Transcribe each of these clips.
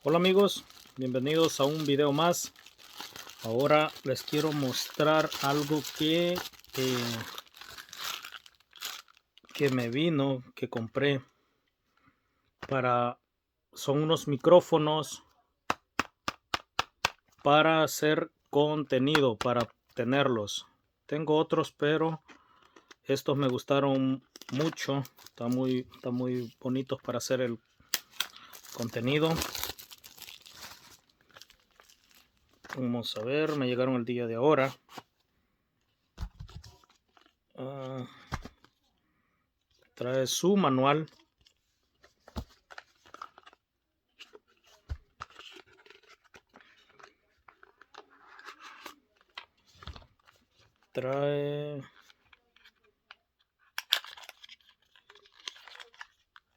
Hola amigos, bienvenidos a un video más. Ahora les quiero mostrar algo que me vino, que compré son unos micrófonos para hacer contenido, para tenerlos. Tengo otros, pero estos me gustaron mucho. Están muy bonitos para hacer el contenido. Vamos a ver, me llegaron el día de ahora. Trae su manual. Trae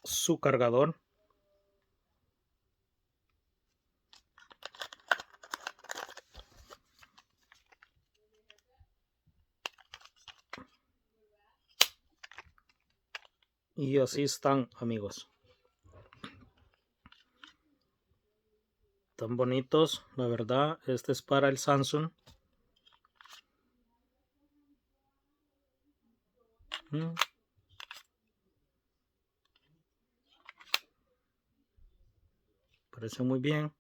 su cargador. Y así están, amigos. Tan bonitos, la verdad. Este es para el Samsung. Parece muy bien.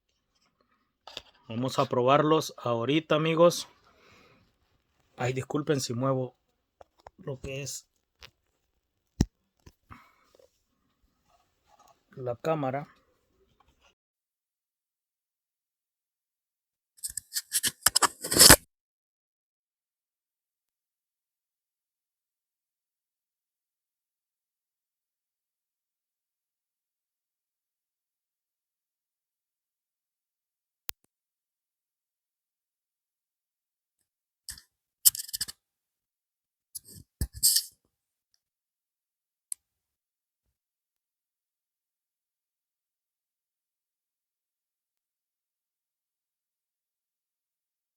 Vamos a probarlos ahorita, amigos. Ay, disculpen si muevo lo que es la cámara.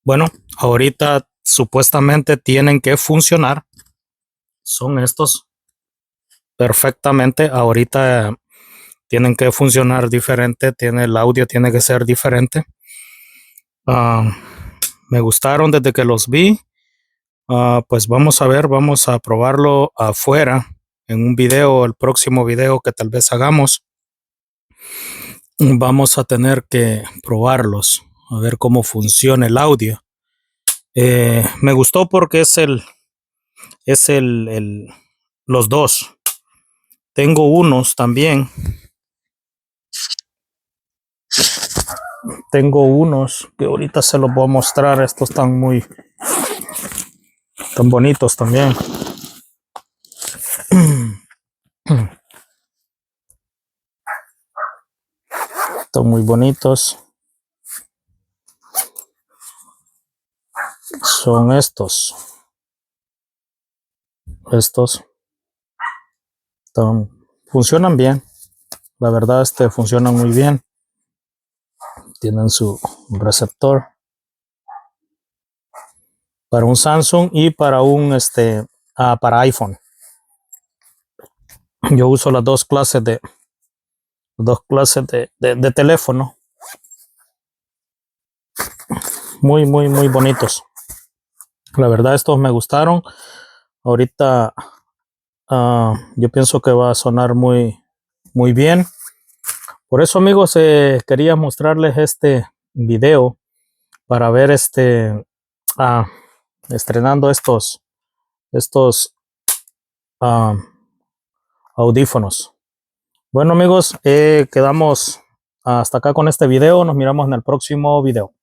Bueno, ahorita supuestamente tienen que funcionar. Son estos perfectamente. Ahorita tienen que funcionar diferente. El audio tiene que ser diferente. Me gustaron desde que los vi. Pues vamos a ver, vamos a probarlo afuera en un video, el próximo video que tal vez hagamos. Vamos a tener que probarlos, a ver cómo funciona el audio. Me gustó porque los dos. Tengo unos también. Tengo unos que ahorita se los voy a mostrar. Estos están tan bonitos también. Están muy bonitos. Son estos. Funcionan bien. La verdad, funcionan muy bien. Tienen su receptor para un Samsung y para para iPhone. Yo uso las dos clases de teléfono. Muy bonitos. La verdad, estos me gustaron. Ahorita yo pienso que va a sonar muy bien. Por eso, amigos, quería mostrarles este video para ver estrenando estos audífonos. Bueno, amigos, quedamos hasta acá con este video. Nos miramos en el próximo video.